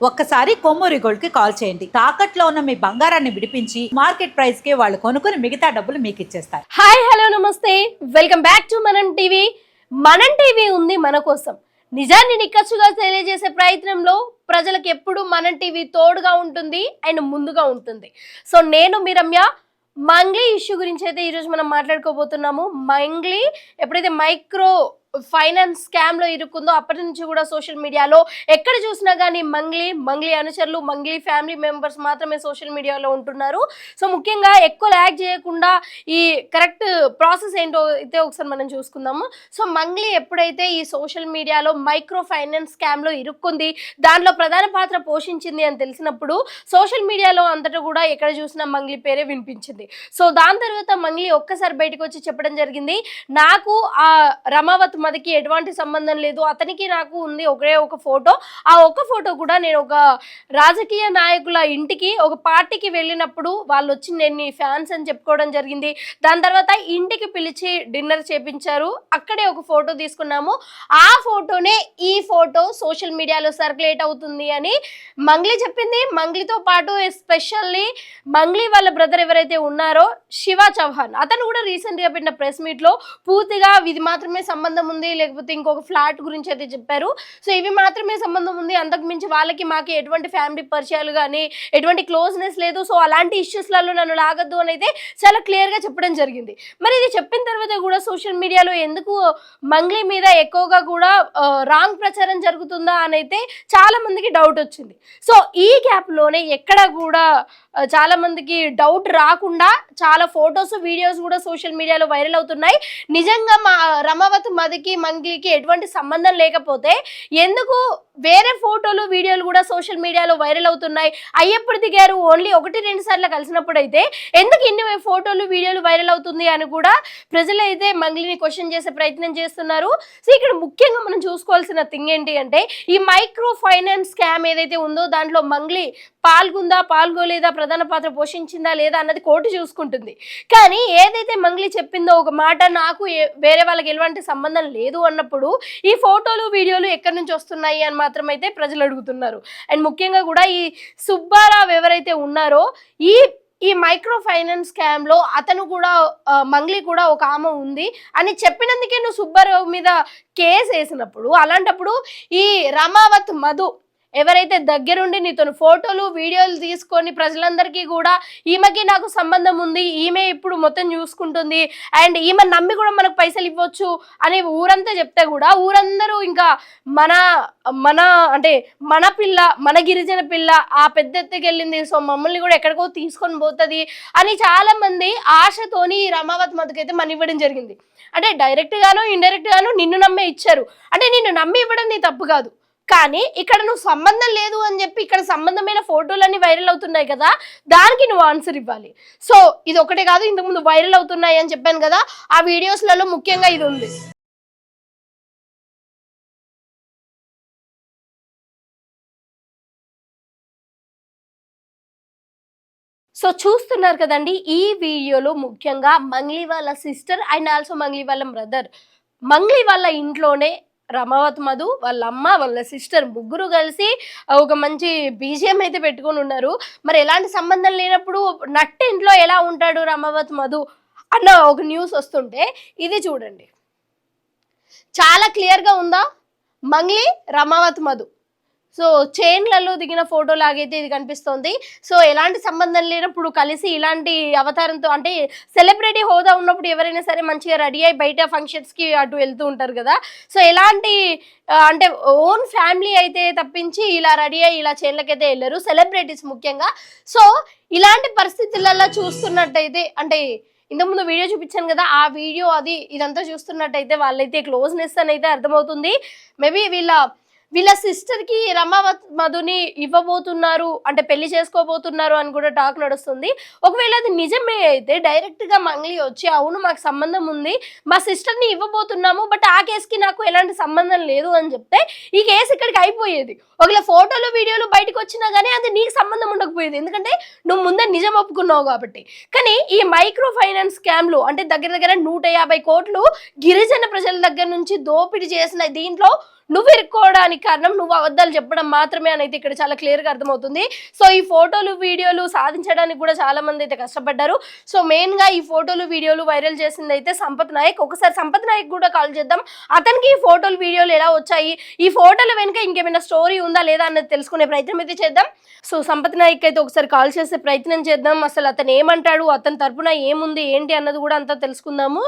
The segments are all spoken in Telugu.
ఒక్కసారి కొమ్మూరి గోల్డ్ కి కాల్ చేయండి. తాకట్లో ఉన్న మీ బంగారాన్ని విడిపించి మార్కెట్ ప్రైస్ కి వాళ్ళు కొనుక్కుని మిగతా డబ్బులు మీకు ఇచ్చేస్తారు. హాయ్ హలో నమస్తే, వెల్కమ్ బ్యాక్ టు మనం టీవీ. మనం టీవీ ఉంది మన కోసం. నిజాన్ని నిక్కచ్చుగా తెలియజేసే ప్రయత్నంలో ప్రజలకు ఎప్పుడు మనం టీవీ తోడుగా ఉంటుంది అండ్ ముందుగా ఉంటుంది. సో నేను మీ రమ్య. మంగ్లీ ఇష్యూ గురించి అయితే ఈరోజు మనం మాట్లాడుకోబోతున్నాము. మంగ్లీ ఎప్పుడైతే మైక్రో ఫైనాన్స్ స్కామ్ లో ఇరుక్కుందో అప్పటి నుంచి కూడా సోషల్ మీడియాలో ఎక్కడ చూసినా కానీ మంగ్లీ అనుచరులు, మంగ్లీ ఫ్యామిలీ మెంబర్స్ మాత్రమే సోషల్ మీడియాలో ఉంటున్నారు. సో ముఖ్యంగా ఎక్కువ ల్యాగ్ చేయకుండా ఈ కరెక్ట్ ప్రాసెస్ ఏంటో అయితే ఒకసారి మనం చూసుకుందాము. సో మంగ్లీ ఎప్పుడైతే ఈ సోషల్ మీడియాలో మైక్రో ఫైనాన్స్ స్కామ్ లో ఇరుక్కుంది, దాంట్లో ప్రధాన పాత్ర పోషించింది అని తెలిసినప్పుడు సోషల్ మీడియాలో అంతటా కూడా ఎక్కడ చూసినా మంగ్లీ పేరే వినిపించింది. సో దాని తర్వాత మంగ్లీ ఒక్కసారి బయటకు వచ్చి చెప్పడం జరిగింది, నాకు ఆ రమావత్ మదికి ఎటువంటి సంబంధం లేదు, అతనికి నాకు ఉంది ఒకే ఒక ఫోటో. ఆ ఒక్క ఫోటో కూడా నేను ఒక రాజకీయ నాయకుల ఇంటికి ఒక పార్టీకి వెళ్ళినప్పుడు వాళ్ళు వచ్చి నేను ఫ్యాన్స్ అని చెప్పుకోవడం జరిగింది. దాని తర్వాత ఇంటికి పిలిచి డిన్నర్ చేపించారు, అక్కడే ఒక ఫోటో తీసుకున్నాము. ఆ ఫోటోనే ఈ ఫోటో సోషల్ మీడియాలో సర్క్యులేట్ అవుతుంది అని మంగ్లీ చెప్పింది. మంగ్లీతో పాటు ఎస్పెషల్లీ మంగ్లీ వాళ్ళ బ్రదర్ ఎవరైతే ఉన్నారో శివ చౌహాన్, అతను కూడా రీసెంట్ గా పెట్టిన ప్రెస్ మీట్ లో పూర్తిగా ఇది మాత్రమే సంబంధం ఉంది, లేకపోతే ఇంకొక ఫ్లాట్ గురించి అయితే చెప్పారు. సో ఇవి మాత్రమే సంబంధం ఉంది, అంతకు మించి వాళ్ళకి మాకు ఎటువంటి ఫ్యామిలీ పరిచయాలు కానీ ఎటువంటి క్లోజ్నెస్ లేదు. సో అలాంటి ఇష్యూస్లలో నన్ను లాగద్దు అని అయితే చాలా క్లియర్ గా చెప్పడం జరిగింది. మరి ఇది చెప్పిన తర్వాత కూడా సోషల్ మీడియాలో ఎందుకు మంగ్లీ మీద ఎక్కువగా కూడా రాంగ్ ప్రచారం జరుగుతుందా అని అయితే చాలా మందికి డౌట్ వచ్చింది. సో ఈ గ్యాప్ లోనే ఎక్కడ కూడా చాలా మందికి డౌట్ రాకుండా చాలా ఫొటోస్, వీడియోస్ కూడా సోషల్ మీడియాలో వైరల్ అవుతున్నాయి. నిజంగా మా రమావత్ మదికి మంగ్లీకి ఎటువంటి సంబంధం లేకపోతే ఎందుకు వేరే ఫోటోలు, వీడియోలు కూడా సోషల్ మీడియాలో వైరల్ అవుతున్నాయి? అయ్యప్పుడు దిగారు ఓన్లీ 1-2 సార్లు కలిసినప్పుడు అయితే ఎందుకు ఇన్ని ఫోటోలు, వీడియోలు వైరల్ అవుతుంది అని కూడా ప్రజలు అయితే మంగ్లీని క్వశ్చన్ చేసే ప్రయత్నం చేస్తున్నారు. సో ఇక్కడ ముఖ్యంగా మనం చూసుకోవాల్సిన థింగ్ ఏంటి అంటే, ఈ మైక్రో ఫైనాన్స్ స్కామ్ ఏదైతే ఉందో దాంట్లో మంగ్లీ పాల్గొందా, పాల్గొలేదా, ప్రధాన పాత్ర పోషించిందా లేదా అన్నది కోర్టు చూసుకుంటుంది. కానీ ఏదైతే మంగ్లీ చెప్పిందో ఒక మాట, నాకు వేరే వాళ్ళకి ఎలాంటి సంబంధం లేదు అన్నప్పుడు ఈ ఫోటోలు, వీడియోలు ఎక్కడి నుంచి వస్తున్నాయి అని మాత్రం అయితే ప్రజలు అడుగుతున్నారు. అండ్ ముఖ్యంగా కూడా ఈ సుబ్బారావు ఎవరైతే ఉన్నారో ఈ మైక్రో ఫైనాన్స్ స్కామ్ లో అతను కూడా మంగ్లీ కూడా ఒక ఆమె ఉంది అని చెప్పినందుకే నువ్వు సుబ్బారావు మీద కేసు వేసినప్పుడు, అలాంటప్పుడు ఈ రమావత్ మధు ఎవరైతే దగ్గరుండి నీతో ఫోటోలు, వీడియోలు తీసుకొని ప్రజలందరికీ కూడా ఈమెకి నాకు సంబంధం ఉంది, ఈమె ఇప్పుడు మొత్తం చూసుకుంటుంది అండ్ ఈమె నమ్మి కూడా మనకు పైసలు ఇవ్వచ్చు అని ఊరంతా చెప్తే కూడా ఊరందరూ ఇంకా మన అంటే మన పిల్ల, మన గిరిజన పిల్ల ఆ పెద్ద ఎత్తుకెళ్ళింది, సో మమ్మల్ని కూడా ఎక్కడికో తీసుకొని పోతుంది అని చాలా మంది ఆశతోని ఈ రమావత్ మధుకైతే మనీ ఇవ్వడం జరిగింది. అంటే డైరెక్ట్ గాను, ఇండైరెక్ట్ గాను నిన్ను నమ్మే ఇచ్చారు. అంటే నిన్ను నమ్మి ఇవ్వడం నీ తప్పు కాదు, కానీ ఇక్కడ నువ్వు సంబంధం లేదు అని చెప్పి ఇక్కడ సంబంధమైన ఫోటోలన్నీ వైరల్ అవుతున్నాయి కదా, దానికి నువ్వు ఆన్సర్ ఇవ్వాలి. సో ఇది ఒకటే కాదు, ఇంతకుముందు వైరల్ అవుతున్నాయి అని చెప్పాను కదా, ఆ వీడియోస్లలో ముఖ్యంగా ఇది ఉంది. సో చూస్తున్నారు కదండి, ఈ వీడియోలో ముఖ్యంగా మంగ్లీ వాళ్ళ సిస్టర్ అండ్ ఆల్సో మంగ్లీ వాళ్ళ బ్రదర్, మంగ్లీ వాళ్ళ ఇంట్లోనే రమావత్ మధు, వాళ్ళ అమ్మ, వాళ్ళ సిస్టర్ ముగ్గురు కలిసి ఒక మంచి బీజిఎం అయితే పెట్టుకొని ఉన్నారు. మరి ఎలాంటి సంబంధం లేనప్పుడు నట్టింట్లో ఎలా ఉంటాడు రమావత్ మధు అన్న ఒక న్యూస్ వస్తుంటే ఇది చూడండి, చాలా క్లియర్గా ఉందా? మంగ్లీ, రమావత్ మధు సో చైన్లలో దిగిన ఫోటో లాగైతే ఇది కనిపిస్తోంది. సో ఎలాంటి సంబంధం లేనప్పుడు కలిసి ఇలాంటి అవతారంతో, అంటే సెలబ్రిటీ హోదా ఉన్నప్పుడు ఎవరైనా సరే మంచిగా రెడీ అయ్యి బయట ఫంక్షన్స్కి అటు వెళ్తూ ఉంటారు కదా. సో ఎలాంటి అంటే ఓన్ ఫ్యామిలీ అయితే తప్పించి ఇలా రెడీ అయ్యి ఇలా చైన్లకైతే వెళ్ళరు సెలబ్రిటీస్ ముఖ్యంగా. సో ఇలాంటి పరిస్థితులలో చూస్తున్నట్టయితే, అంటే ఇంతకుముందు వీడియో చూపించాను కదా, ఆ వీడియో ఇదంతా చూస్తున్నట్టయితే వాళ్ళైతే క్లోజ్నెస్ అని అయితే అర్థమవుతుంది. మేబీ వీళ్ళ సిస్టర్కి రమావత్ మధుని ఇవ్వబోతున్నారు, అంటే పెళ్లి చేసుకోబోతున్నారు అని కూడా టాక్ నడుస్తుంది. ఒకవేళ అది నిజమే అయితే డైరెక్ట్గా మంగ్లీ వచ్చి అవును మాకు సంబంధం ఉంది, మా సిస్టర్ని ఇవ్వబోతున్నాము, బట్ ఆ కేసుకి నాకు ఎలాంటి సంబంధం లేదు అని చెప్తే ఈ కేసు ఇక్కడికి అయిపోయేది. ఒకవేళ ఫోటోలు, వీడియోలు బయటకు వచ్చినా కానీ అది నీకు సంబంధం ఉండకపోయేది, ఎందుకంటే నువ్వు ముందే నిజం ఒప్పుకున్నావు కాబట్టి. కానీ ఈ మైక్రో ఫైనాన్స్ స్కామ్లు అంటే దగ్గర 150 కోట్లు గిరిజన ప్రజల దగ్గర నుంచి దోపిడీ చేసిన దీంట్లో నువ్వు ఇరుక్కోవడానికి కారణం నువ్వు అబద్ధాలు చెప్పడం మాత్రమే అని అయితే ఇక్కడ చాలా క్లియర్ గా అర్థమవుతుంది. సో ఈ ఫోటోలు వీడియోలు సాధించడానికి కూడా చాలా మంది అయితే కష్టపడ్డారు. సో మెయిన్ గా ఈ ఫోటోలు వీడియోలు వైరల్ చేసింది అయితే సంపత్ నాయక్. ఒకసారి సంపత్ నాయక్ కూడా కాల్ చేద్దాం, అతనికి ఈ ఫోటోలు వీడియోలు ఎలా వచ్చాయి, ఈ ఫోటోల వెనుక ఇంకేమైనా స్టోరీ ఉందా లేదా అన్నది తెలుసుకునే ప్రయత్నం అయితే చేద్దాం. సో సంపత్ నాయక్ అయితే ఒకసారి కాల్ చేసే ప్రయత్నం చేద్దాం, అసలు అతను ఏమంటాడు, అతని తరపున ఏముంది ఏంటి అన్నది కూడా అంతా తెలుసుకుందాము.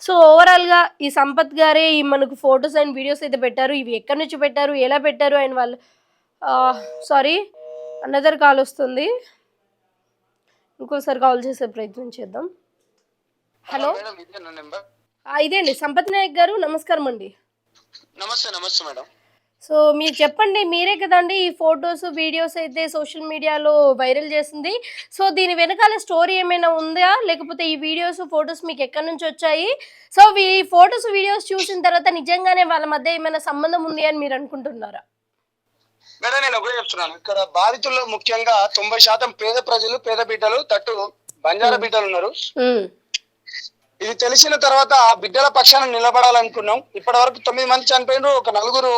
సో ఓవరాల్ గా ఈ సంపత్ గారే ఈ మనకు ఫొటోస్ అండ్ వీడియోస్ అయితే పెట్టారు. ఇవి ఎక్కడి నుంచి పెట్టారు, ఎలా పెట్టారు అండ్ వాళ్ళు సారీ అనదర్ కాల్ వస్తుంది, ఇంకోసారి కాల్ చేసే ప్రయత్నం చేద్దాం. హలో, ఇదే అండి సంపత్ నాయక్ గారు, నమస్కారం అండి. నమస్తే నమస్తే మేడం. సో మీరు చెప్పండి, మీరే కదండి ఈ ఫొటోస్ వీడియోస్ అయితే సోషల్ మీడియాలో వైరల్ చేసింది. సో దీని వెనకాల స్టోరీ ఏమైనా ఉందా, లేకపోతే ఈ వీడియోస్ ఫొటోస్ మీకు ఎక్కడి నుంచి వచ్చాయి? సో ఈ ఫొటోస్ వీడియోస్ చూసిన తర్వాత నిజంగానే వాళ్ళ మధ్య ఏమైనా సంబంధం ఉంది అని మీరు అనుకుంటున్నారా? మేడం నేను ఒకటే చెప్తున్నాను, ఇక్కడ బాధితుల్లో ముఖ్యంగా 90% పేద ప్రజలు, పేద బిడ్డలు, తట్టు బంజారా బిడ్డలు ఉన్నారు. ఇది తెలిసిన తర్వాత బిడ్డల పక్షాన నిలబడాలనుకున్నాం. ఇప్పటి వరకు 9 మంది చనిపోయినారు, ఒక 4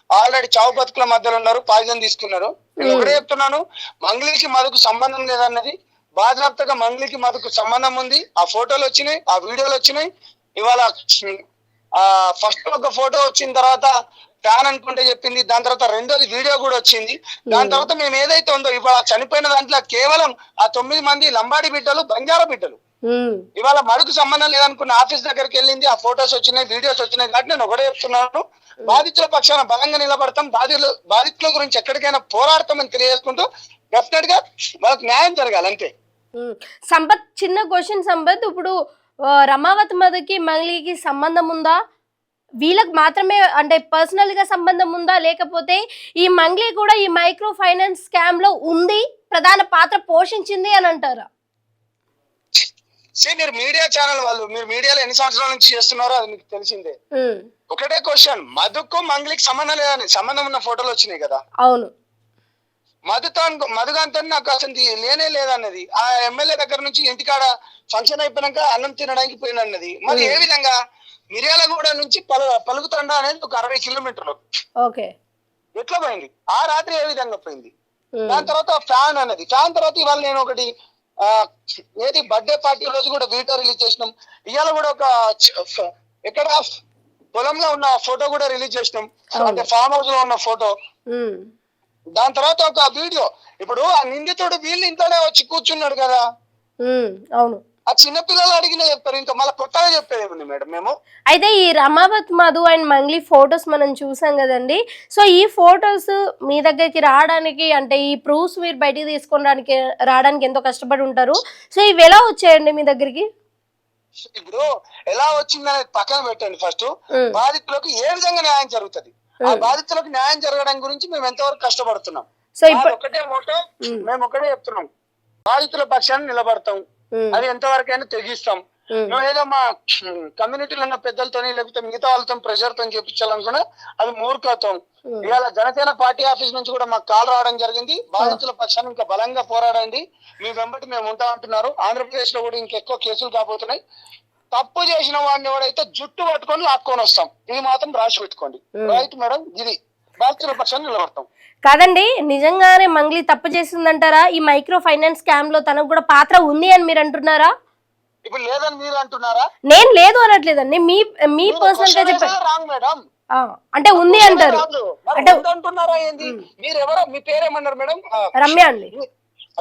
ఆల్రెడీ చావు బతుకుల మధ్యలో ఉన్నారు, పాయిజన్ తీసుకున్నారు. నేను ఒకటే చెప్తున్నాను, మంగ్లీకి మధుకు సంబంధం లేదన్నది బాధ్యతగా మంగ్లీకి మధుకు సంబంధం ఉంది. ఆ ఫోటోలు వచ్చినాయి, ఆ వీడియోలు వచ్చినాయి. ఇవాళ ఫస్ట్ ఒక ఫోటో వచ్చిన తర్వాత ఫ్యాన్ అనుకుంటే చెప్పింది, దాని తర్వాత రెండోది వీడియో కూడా వచ్చింది. దాని తర్వాత మేము ఏదైతే ఉందో ఇవాళ చనిపోయిన దాంట్లో కేవలం ఆ 9 మంది లంబాడి బిడ్డలు, బంజారా బిడ్డలు. ఇవాళ మరుకు సంబంధం లేదనుకున్న ఆఫీస్ దగ్గరికి వెళ్ళింది, ఆ ఫొటోస్ వచ్చినాయి, వీడియోస్ వచ్చినాయి. కాబట్టి నేను ఒకటే చెప్తున్నాను, బాధితుల పక్షాన బలంగా నిలబడతాం, బాధితుల గురించి ఎక్కడికైనా పోరాడతామని తెలియజేసుకుంటూ డెఫినెట్ గా వాళ్ళకి న్యాయం జరగాలి అంతే. సంపత్, చిన్న క్వశ్చన్ సంపత్, ఇప్పుడు రమావతి మధుకి మంగ్లీకి సంబంధం ఉందా? వీళ్ళకి మాత్రమే అంటే పర్సనల్ గా సంబంధం ఉందా, లేకపోతే ఈ మంగ్లీ కూడా ఈ మైక్రో ఫైనాన్స్ స్కామ్ లో ఉంది, ప్రధాన పాత్ర పోషించింది అని అంటారా? మీరు మీడియా ఛానల్ వాళ్ళు, మీరు మీడియాలో ఎన్ని సంవత్సరాల నుంచి చేస్తున్నారో అది మీకు తెలిసిందే. ఒకటే క్వశ్చన్, మధుకు మంగ్లీకి సంబంధం లేదని సంబంధం ఉన్న ఫోటోలు వచ్చినాయి కదా. అవును, మధుగాంతో నాకు అసలు లేనే లేదన్నది. ఆ ఎమ్మెల్యే దగ్గర నుంచి ఇంటికాడ ఫంక్షన్ అయిపోయినాక అన్నం తినడానికి పోయినన్నది. మరి ఏ విధంగా మిర్యాలగూడ నుంచి పలుకుతండ అనేది ఒక 60 కిలోమీటర్లు ఎట్లా పోయింది? ఆ రాత్రి ఏ విధంగా పోయింది? దాని తర్వాత ఫ్యాన్ అన్నది. ఫ్యాన్ తర్వాత ఇవాళ నేను ఒకటి ఏది బర్త్డే పార్టీ రోజు కూడా వీడియో రిలీజ్ చేసినాం. ఇవాళ కూడా ఒక ఎక్కడ పొలంలో ఉన్న ఫోటో కూడా రిలీజ్ చేసినాం, అంటే ఫామ్ హౌస్ లో ఉన్న ఫోటో. దాని తర్వాత ఒక వీడియో. ఇప్పుడు ఆ నిందితుడు వీళ్ళ ఇంట్లోనే వచ్చి కూర్చున్నాడు కదా. అవును, ఆ చిన్నపిల్లలు అడిగిన చెప్పారు, ఇంకా మళ్ళీ కొత్తగా చెప్పేది ఏముంది మేడం మేము. అయితే ఈ రమావత్ మధు అండ్ మంగ్లీ ఫొటోస్ మనం చూసాం కదండి. సో ఈ ఫొటోస్ మీ దగ్గరికి రావడానికి, అంటే ఈ ప్రూఫ్స్ మీరు బయటికి తీసుకోవడానికి రావడానికి ఎంతో కష్టపడి ఉంటారు. సో ఇవి ఎలా వచ్చాయండి మీ దగ్గరికి? ఇప్పుడు ఎలా వచ్చిందనేది పక్కన పెట్టండి. ఫస్ట్ బాధితులకు ఏ విధంగా న్యాయం జరుగుతుంది, ఆ బాధితులకు న్యాయం జరగడం గురించి మేము ఎంతవరకు కష్టపడుతున్నాం. సో ఒకటే మోటో, మేము ఒకటే చెప్తున్నాం, బాధితుల పక్షాన్ని నిలబడతాం, అది ఎంతవరకైనా తెగిస్తాం. మేము ఏదో మా కమ్యూనిటీలో ఉన్న పెద్దలతో లేకపోతే మిగతా వాళ్ళతో ప్రెషర్ తో చేపించాలనుకున్నా అది మూర్ఖత్వం. ఇవాళ జనసేన పార్టీ ఆఫీస్ నుంచి కూడా మాకు కాల్ రావడం జరిగింది, బాధితుల పక్షాన్ని ఇంకా బలంగా పోరాడండి, మీ వెంబటి మేము ఉంటామంటున్నారు. ఆంధ్రప్రదేశ్ లో కూడా ఇంకెక్కువ కేసులు కాబోతున్నాయి. తప్పు చేసిన వాడిని ఎవడైతే జుట్టు పట్టుకొని లాక్కొని వస్తాం, ఇది మాత్రం రాసి పెట్టుకోండి. రైట్ మేడం, ఇది బాధితుల పక్షాన్ని నిలబడతాం. కాదండి, నిజంగానే మంగ్లీ తప్పు చేసిందంటారా? ఈ మైక్రో ఫైనాన్స్ స్కామ్ లో తనకు కూడా పాత్ర ఉంది అని మీరు అంటున్నారా? ఇప్పుడు లేదని మీరు అంటున్నారా? నేను లేదు అనట్లేదండి, మీ పర్సనల్ గా చెప్పారు. రాంగ్ మేడం, అంటే ఉంది అంటారు. అంటే అంటున్నారా ఏంది? మీరు ఎవరో, మీ పేరేమన్నారు మేడం? రమ్య అండి.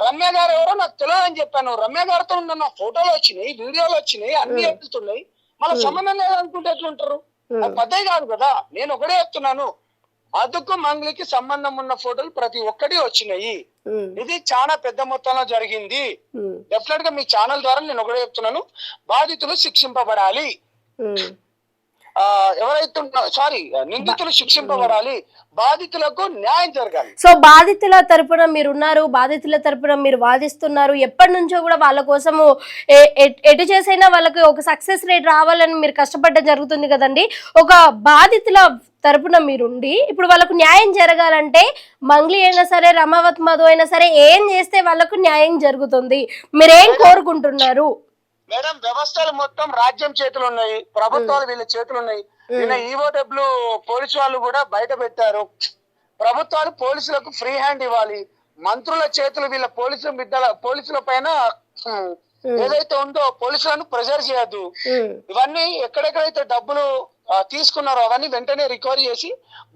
రమ్య గారు ఎవరో నాకు తెలియదు అని చెప్పాను. రమ్య గారితో ఉన్న ఫోటోలు వచ్చినాయి, వీడియోలు వచ్చినాయి, అన్ని ఎత్తుతున్నాయి. మళ్ళీ సంబంధం లేదనుకుంటే ఎట్లుంటారు? అది పద్ధతి కాదు కదా. నేను ఒకటే చెప్తున్నాను, మధుకు మంగ్లీకి సంబంధం ఉన్న ఫోటోలు ప్రతి ఒక్కటి వచ్చినాయి. ఇది చాలా పెద్ద మొత్తంలో జరిగింది. డెఫినెట్ గా మీ ఛానల్ ద్వారా నేను ఒకటే చెప్తున్నాను, బాధితులు శిక్షింపబడాలి, ఎవరైతే నిందితులు శిక్షింపబడాలి, బాధితులకు న్యాయం జరగాలి. సో బాధితుల తరపున మీరు ఉన్నారు, బాధితుల తరపున మీరు వాదిస్తున్నారు. ఎప్పటి నుంచో కూడా వాళ్ళ కోసము ఎటు చేసైనా వాళ్ళకి ఒక సక్సెస్ రేట్ రావాలని మీరు కష్టపడడం జరుగుతుంది కదండి. ఒక బాధితుల తరపున మీరుండి ఇప్పుడు వాళ్ళకు న్యాయం జరగాలంటే మంగ్లీ అయినా సరే, రమావత్ మధు అయినా సరే, ఏం చేస్తే వాళ్ళకు న్యాయం జరుగుతుంది? మీరేం కోరుకుంటున్నారు? మేడం, వ్యవస్థలు మొత్తం రాజ్యం చేతులు ఉన్నాయి, ప్రభుత్వాలు వీళ్ళ చేతులు ఉన్నాయి. నిన్న ఈఓడబ్ల్యూ పోలీసు వాళ్ళు కూడా బయట పెట్టారు. ప్రభుత్వాలు పోలీసులకు ఫ్రీ హ్యాండ్ ఇవ్వాలి. మంత్రుల చేతులు వీళ్ళ పోలీసుల పైన ఏదైతే ఉందో పోలీసులను ప్రెజర్ చేయొద్దు. ఇవన్నీ ఎక్కడెక్కడైతే డబ్బులు తీసుకున్నారో అవన్నీ వెంటనే రికవరీ చేసి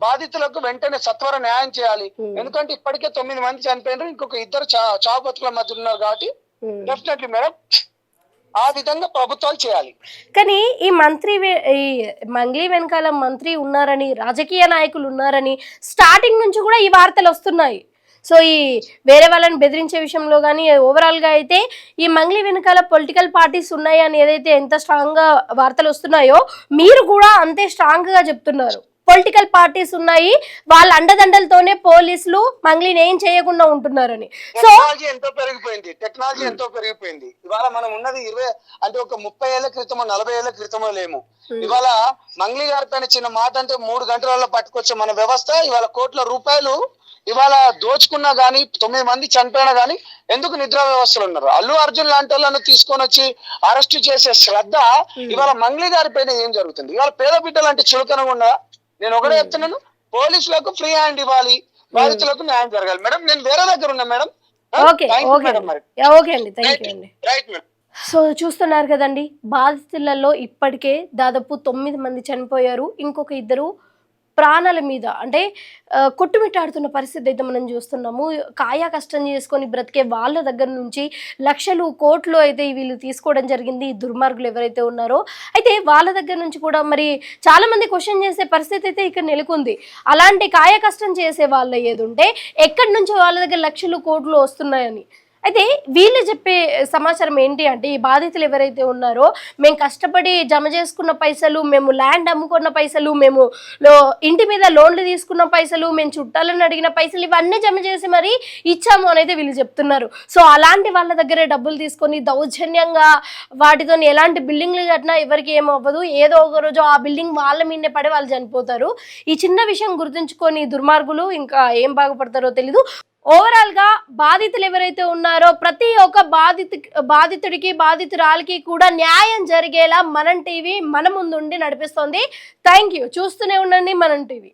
బాధితులకు వెంటనే సత్వర న్యాయం చేయాలి. ఎందుకంటే ఇప్పటికే 9 మంది చనిపోయినారు, ఇంకొక 2 చావు బతుకుల మధ్య ఉన్నారు. కాబట్టి డెఫినెట్లీ మేడం ఆ విధంగా ప్రభుత్వాలు చేయాలి. కానీ ఈ మంగ్లీ వెనకాల మంత్రి ఉన్నారని, రాజకీయ నాయకులు ఉన్నారని స్టార్టింగ్ నుంచి కూడా ఈ వార్తలు వస్తున్నాయి. సో ఈ వేరే వాళ్ళని బెదిరించే విషయంలో కానీ ఓవరాల్గా అయితే ఈ మంగ్లీ వెనకాల పొలిటికల్ పార్టీస్ ఉన్నాయి అని ఏదైతే ఎంత స్ట్రాంగ్గా వార్తలు వస్తున్నాయో మీరు కూడా అంతే స్ట్రాంగ్గా చెప్తున్నారు. పొలిటికల్ పార్టీస్ ఉన్నాయి, వాళ్ళ అండదండలతోనే పోలీసులు మంగ్లీని ఏం చేయకుండా ఉంటున్నారని. టెక్నాలజీ ఎంతో పెరిగిపోయింది. ఇవాళ మనం ఉన్నది 30 ఏళ్ల క్రితమో 40 ఏళ్ల క్రితమో లేము. ఇవాళ మంగ్లీ గారి పైన చిన్న మాట అంటే 3 గంటలలో పట్టుకొచ్చే మన వ్యవస్థ ఇవాళ కోట్ల రూపాయలు ఇవాళ దోచుకున్నా గానీ 9 మంది చనిపోయినా గానీ ఎందుకు నిద్రా వ్యవస్థలు ఉన్నారు. అల్లు అర్జున్ లాంటి వాళ్ళను తీసుకొని వచ్చి అరెస్ట్ చేసే శ్రద్ధ ఇవాళ మంగ్లీ గారి పైన ఏం జరుగుతుంది? ఇవాళ పేద బిడ్డలు అంటే చులకనగా ఉండదా? నేను ఒకటే చెప్తున్నాను, పోలీసులకు ఫ్రీ హ్యాండ్ ఇవ్వాలి, బాధితులకు న్యాయం జరగాలి. మేడం నేను వేరే దగ్గర ఉన్నా మేడం. ఓకే అండి, థ్యాంక్ యూ అండి. Right madam. సో చూస్తున్నారు కదండి, బాధితులలో ఇప్పటికే దాదాపు 9 మంది చనిపోయారు. ఇంకొక 2 ప్రాణాల మీద అంటే కొట్టుమిట్టాడుతున్న పరిస్థితి అయితే మనం చూస్తున్నాము. కాయా కష్టం చేసుకొని బ్రతికే వాళ్ళ దగ్గర నుంచి లక్షలు కోట్లు అయితే వీళ్ళు తీసుకోవడం జరిగింది, ఈ దుర్మార్గులు ఎవరైతే ఉన్నారో. అయితే వాళ్ళ దగ్గర నుంచి కూడా మరి చాలా మంది క్వశ్చన్ చేసే పరిస్థితి అయితే ఇక్కడ నెలకొంది. అలాంటి కాయ కష్టం చేసే వాళ్ళ ఏది ఉంటే ఎక్కడి నుంచి వాళ్ళ దగ్గర లక్షలు కోట్లు వస్తున్నాయని. అయితే వీళ్ళు చెప్పే సమాచారం ఏంటి అంటే, ఈ బాధితులు ఎవరైతే ఉన్నారో మేము కష్టపడి జమ చేసుకున్న పైసలు, మేము ల్యాండ్ అమ్ముకున్న పైసలు, మేము ఇంటి మీద లోన్లు తీసుకున్న పైసలు, మేము చుట్టాలను అడిగిన పైసలు ఇవన్నీ జమ చేసి మరి ఇచ్చాము అని అయితే వీళ్ళు చెప్తున్నారు. సో అలాంటి వాళ్ళ దగ్గరే డబ్బులు తీసుకొని దౌర్జన్యంగా వాటితో ఎలాంటి బిల్డింగ్లు కట్టినా ఎవరికి ఏమవ్వదు, ఏదో ఒక రోజు ఆ బిల్డింగ్ వాళ్ళ మీదనే పడి వాళ్ళు చనిపోతారు. ఈ చిన్న విషయం గుర్తుంచుకొని దుర్మార్గులు ఇంకా ఏం బాగుపడతారో తెలీదు. ఓవరాల్ గా బాధితులు ఎవరైతే ఉన్నారో ప్రతి ఒక్క బాధితుడికి బాధితురాలకి కూడా న్యాయం జరిగేలా మనం టీవీ మన ముందుండి నడిపిస్తోంది. Thank you. చూస్తూనే ఉండండి మనం టీవీ.